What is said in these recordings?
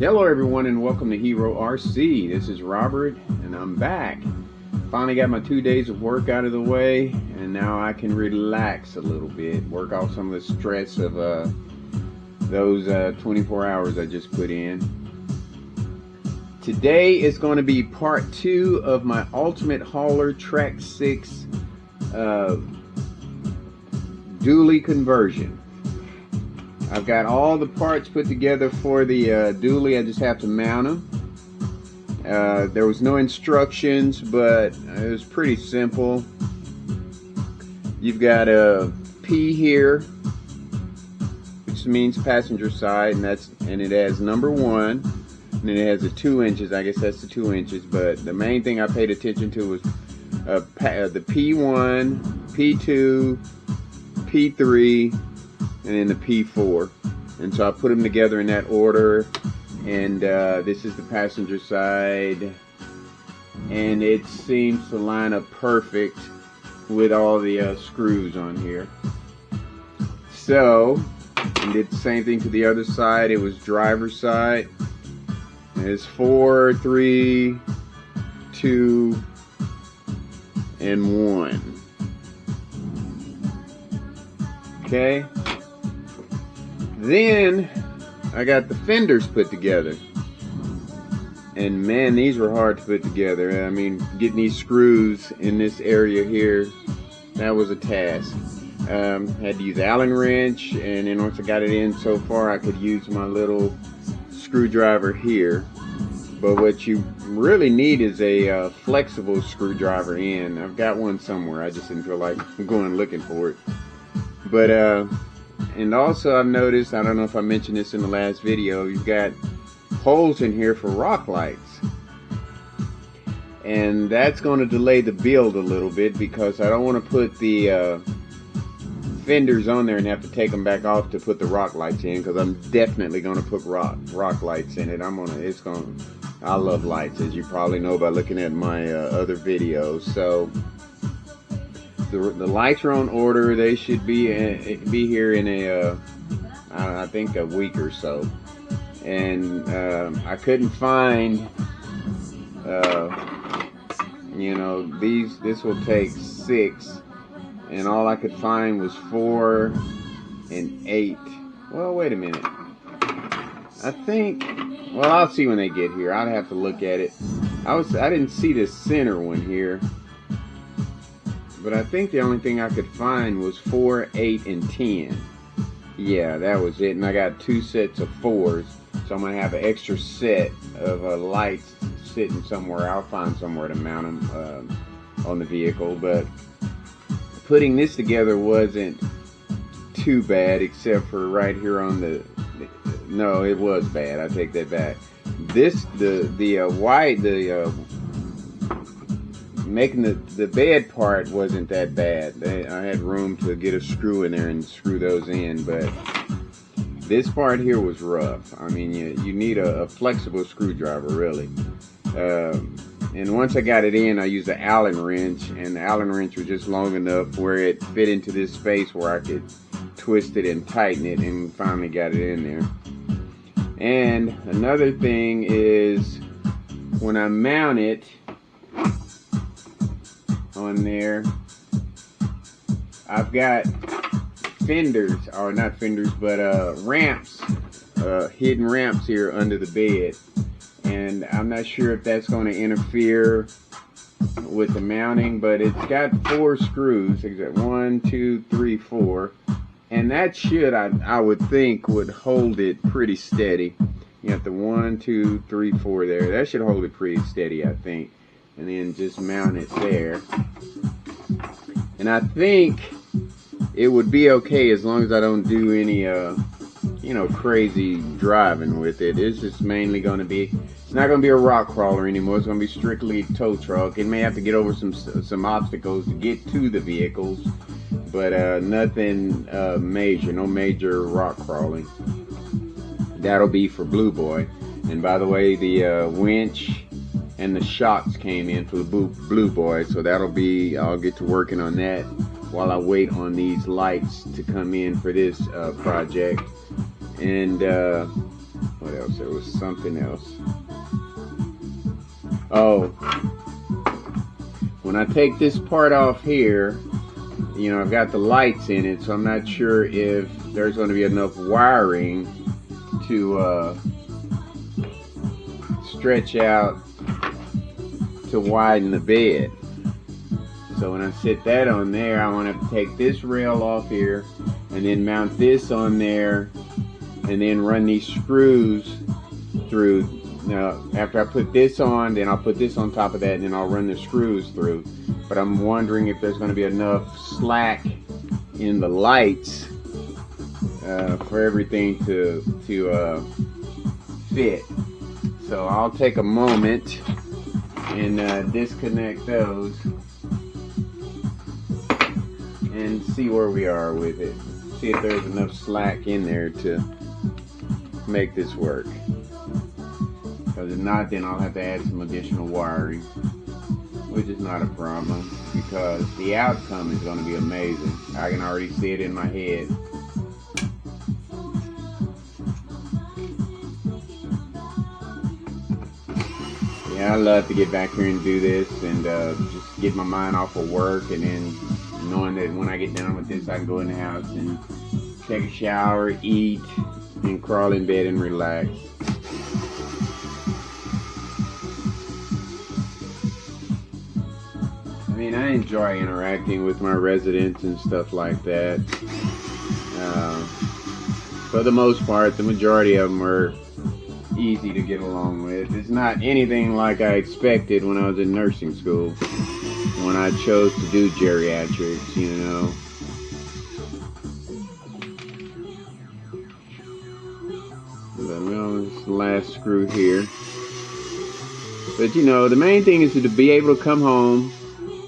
Hello everyone and welcome to HERORC. This is Robert and I'm back. Finally got my 2 days of work out of the way and now I can relax a little bit, work off some of the stress of those 24 hours I just put in. Today is going to be part 2 of my Ultimate Hauler Track 6 dually conversion. I've got all the parts put together for the dually. I just have to mount them. There was no instructions, but it was pretty simple. You've got a P here, which means passenger side, and it has number 1, and then it has a 2 inches. I guess that's the 2 inches. But the main thing I paid attention to was the P1, P2, P3. And then the P4, and so I put them together in that order. And this is the passenger side, and it seems to line up perfect with all the screws on here. So I did the same thing to the other side. It was driver's side. It's 4, 3, 2, and 1. Okay. Then I got the fenders put together, and man, these were hard to put together. I mean, getting these screws in this area here, that was a task. Had to use Allen wrench, and then once I got it in so far, I could use my little screwdriver here. But what you really need is a flexible screwdriver in. I've got one somewhere, I just didn't feel like going looking for it. But and also I've noticed, I don't know if I mentioned this in the last video, you've got holes in here for rock lights. And that's going to delay the build a little bit because I don't want to put the fenders on there and have to take them back off to put the rock lights in, because I'm definitely going to put rock lights in it. I love lights, as you probably know by looking at my other videos. So the lights are on order. They should be here in I think a week or so. And I couldn't find, this will take 6, and all I could find was 4 and 8. Well, wait a minute. I think, well, I'll see when they get here. I'll have to look at it. I didn't see the center one here. But I think the only thing I could find was 4, 8, and 10. Yeah, that was it. And I got 2 sets of 4s. So I'm going to have an extra set of lights sitting somewhere. I'll find somewhere to mount them on the vehicle. But putting this together wasn't too bad, except for right here on no, it was bad. I take that back. Making the bed part wasn't that bad. I had room to get a screw in there and screw those in, but this part here was rough. I mean, you need a flexible screwdriver, really. And once I got it in, I used an Allen wrench, and the Allen wrench was just long enough where it fit into this space where I could twist it and tighten it, and finally got it in there. And another thing is, when I mount it on there, I've got fenders, or not fenders, but ramps, hidden ramps here under the bed, and I'm not sure if that's going to interfere with the mounting, but it's got 4 screws. It's got 1, 2, 3, 4, and that should, I would think, would hold it pretty steady. You have the 1, 2, 3, 4 there. That should hold it pretty steady, I think. And then just mount it there. And I think it would be okay as long as I don't do any, crazy driving with it. It's just mainly going to be, it's not going to be a rock crawler anymore. It's going to be strictly a tow truck. It may have to get over some obstacles to get to the vehicles, but nothing major, no major rock crawling. That'll be for Blue Boy. And by the way, the winch and the shocks came in for the Blue Boy, so I'll get to working on that while I wait on these lights to come in for this project. And what else? There was something else. Oh, when I take this part off here, you know, I've got the lights in it, so I'm not sure if there's going to be enough wiring to stretch out to widen the bed. So when I set that on there, I want to take this rail off here and then mount this on there and then run these screws through. Now, after I put this on, then I'll put this on top of that and then I'll run the screws through. But I'm wondering if there's going to be enough slack in the lights for everything to fit. So I'll take a moment and disconnect those and see where we are with it. See if there's enough slack in there to make this work. Because if not, then I'll have to add some additional wiring, which is not a problem because the outcome is going to be amazing. I can already see it in my head. Yeah, I love to get back here and do this and just get my mind off of work, and then knowing that when I get done with this, I can go in the house and take a shower, eat, and crawl in bed and relax. I mean, I enjoy interacting with my residents and stuff like that. For the most part, the majority of them are easy to get along with. It's not anything like I expected when I was in nursing school, when I chose to do geriatrics, you know. Well, this last screw here. But you know, the main thing is to be able to come home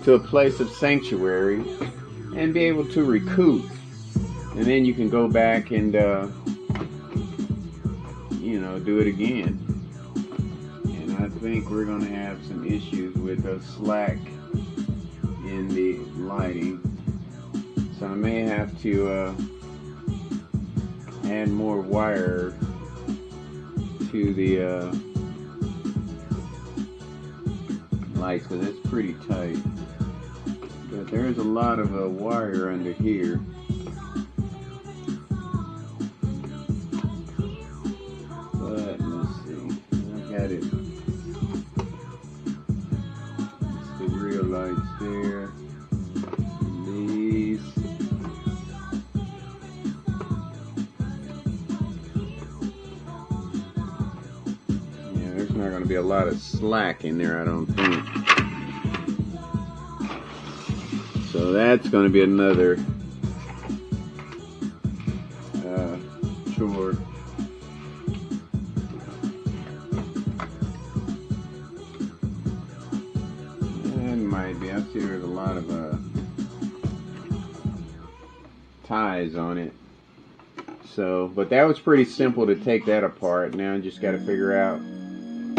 to a place of sanctuary and be able to recoup, and then you can go back and you know, do it again. And I think we're going to have some issues with a slack in the lighting, so I may have to add more wire to the lights, because it's pretty tight. But there's a lot of wire under here. But let's see. I got it. It's the real lights there. And these. Yeah, there's not going to be a lot of slack in there, I don't think. So that's going to be another chore. It might be. I see there's a lot of ties on it. So, but that was pretty simple to take that apart. Now I just got to figure out,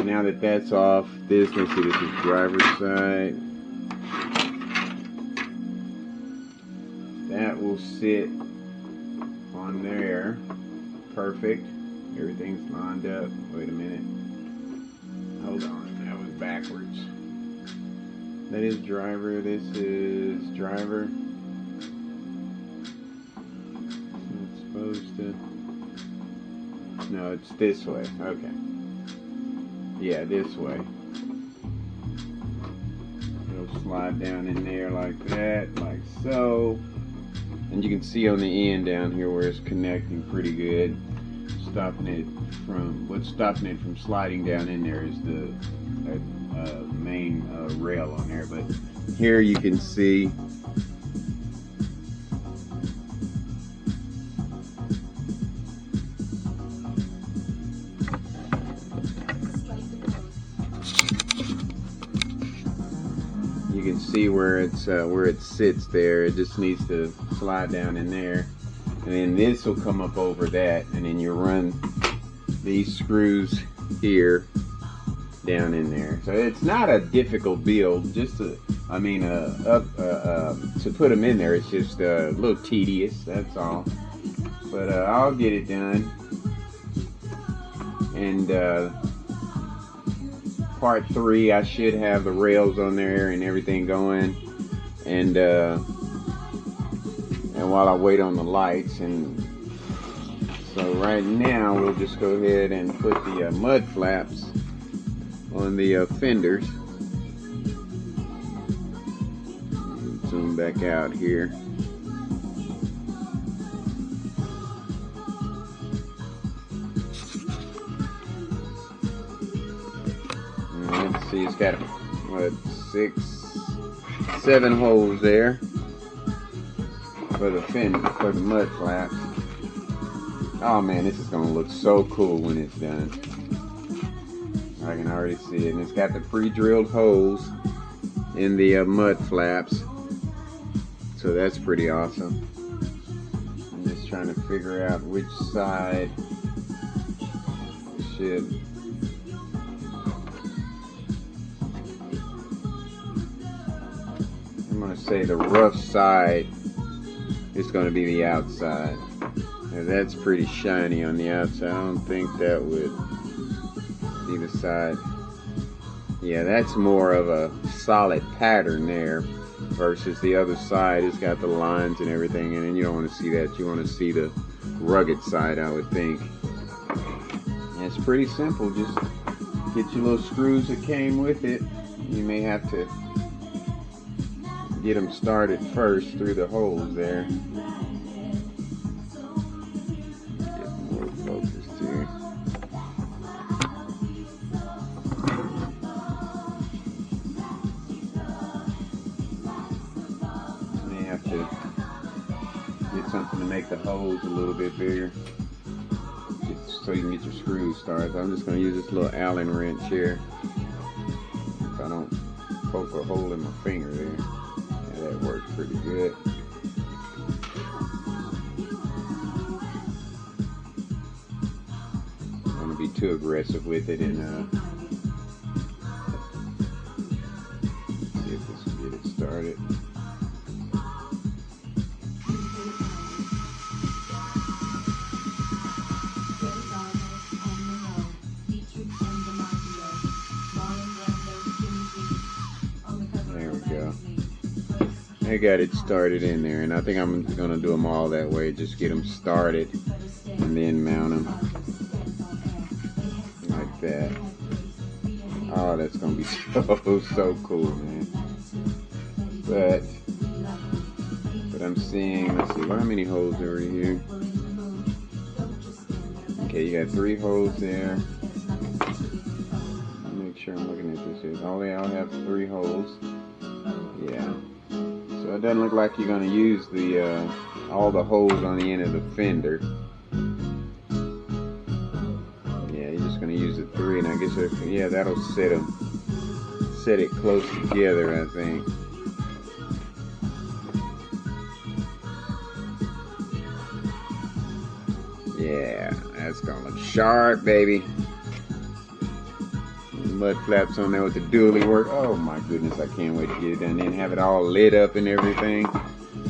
now that that's off, let's see, this is driver's side. That will sit on there. Perfect. Everything's lined up. Wait a minute. Hold on. That was backwards. That is driver. This is driver. It's supposed to. No, it's this way. Okay. Yeah, this way. It'll slide down in there like that, like so. And you can see on the end down here where it's connecting pretty good. What's stopping it from sliding down in there is the main rail on there. But here you can see where it sits there. It just needs to slide down in there, and then this will come up over that, and then you run these screws here down in there. So it's not a difficult build, just to put them in there. It's just a little tedious, that's all. But I'll get it done. And part 3, I should have the rails on there and everything going. And while I wait on the lights, and so right now we'll just go ahead and put the mud flaps on the fenders. Zoom back out here. And let's see, it's got what, 6, 7 holes there for the fender, for the mud flaps. Oh man, this is gonna look so cool when it's done. I can already see it, and it's got the pre-drilled holes in the mud flaps, so that's pretty awesome. I'm just trying to figure out which side should. I'm gonna say the rough side is gonna be the outside. Now that's pretty shiny on the outside. I don't think that would be the side. Yeah, that's more of a solid pattern there versus the other side. It's got the lines and everything, and you don't want to see that. You want to see the rugged side, I would think. And it's pretty simple. Just get your little screws that came with it. You may have to get them started first through the holes there. Get more focused here. You may have to get something to make the holes a little bit bigger, so you can get your screws started. So I'm just going to use this little Allen wrench here, if I don't poke a hole in my finger there. Yeah, that works pretty good. I don't want to be too aggressive with it, and see if this will get it started. There we go. I got it started in there, and I think I'm going to do them all that way. Just get them started and then mount them like that. Oh, that's going to be so cool, man. But I'm seeing, let's see, how many holes are in here? Okay, you got 3 holes there. Make sure I'm looking at this here. Oh, they all have 3 holes. Yeah. So it doesn't look like you're going to use the all the holes on the end of the fender. Yeah, you're just going to use the 3, and I guess yeah, that'll set it close together, I think. Yeah, that's going to look sharp, baby. Mud flaps on there with the dually work. Oh my goodness, I can't wait to get it done and have it all lit up and everything.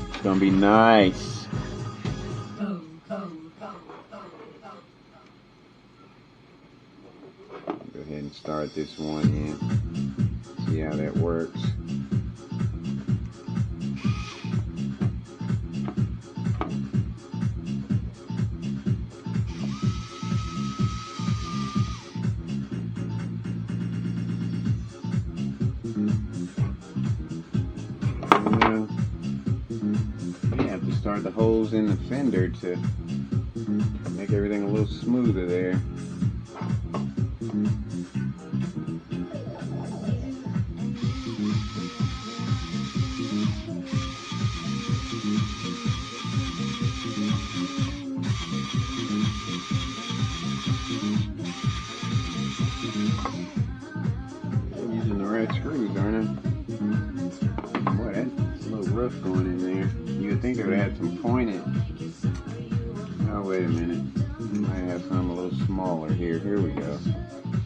It's gonna be nice. Go ahead and start this one in. See how that works. Start the holes in the fender to make everything a little smoother there. I'm using the right screws, aren't I? Boy, that's a little rough going in there. You would think it would have some pointed. Oh, wait a minute. Might have some a little smaller here. Here we go.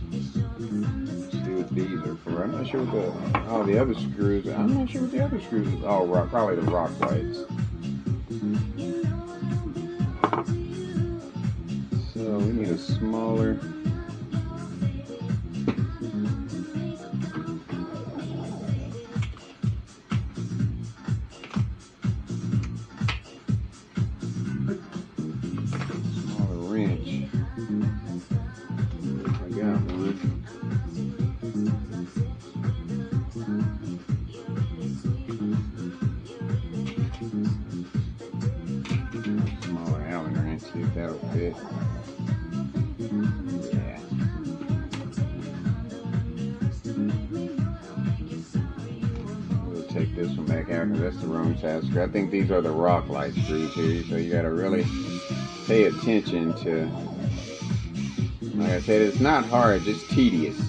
Let's see what these are for. I'm not sure what the other screws. I'm not sure what the other screws are. Oh, probably the rock lights. So we need a smaller this one back out because that's the wrong size screw. I think these are the rock light screws here, so you got to really pay attention to. Like I said, it's not hard, just tedious.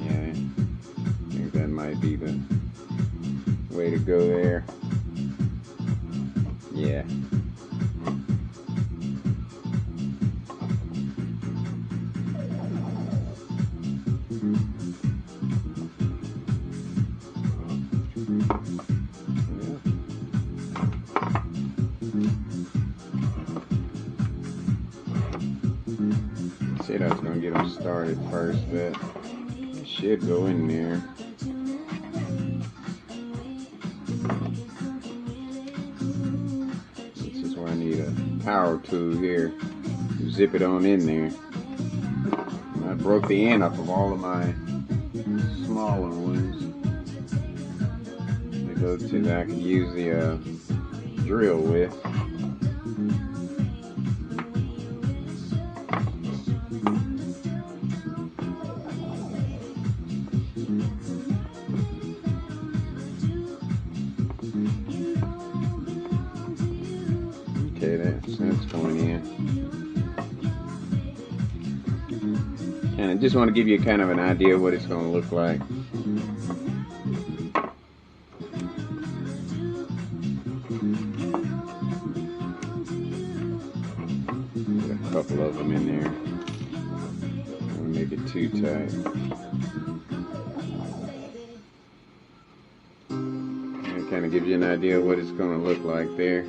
Yeah, I think that might be the way to go there. Yeah. Said I was gonna get them started first, but it should go in there. This is where I need a power tool here. Zip it on in there. I broke the end off of all of my smaller ones. To go to that I could use the drill with. Okay, that's going in. And I just want to give you kind of an idea of what it's going to look like. Put a couple of them in there. Don't make it too tight. It kind of gives you an idea of what it's going to look like there.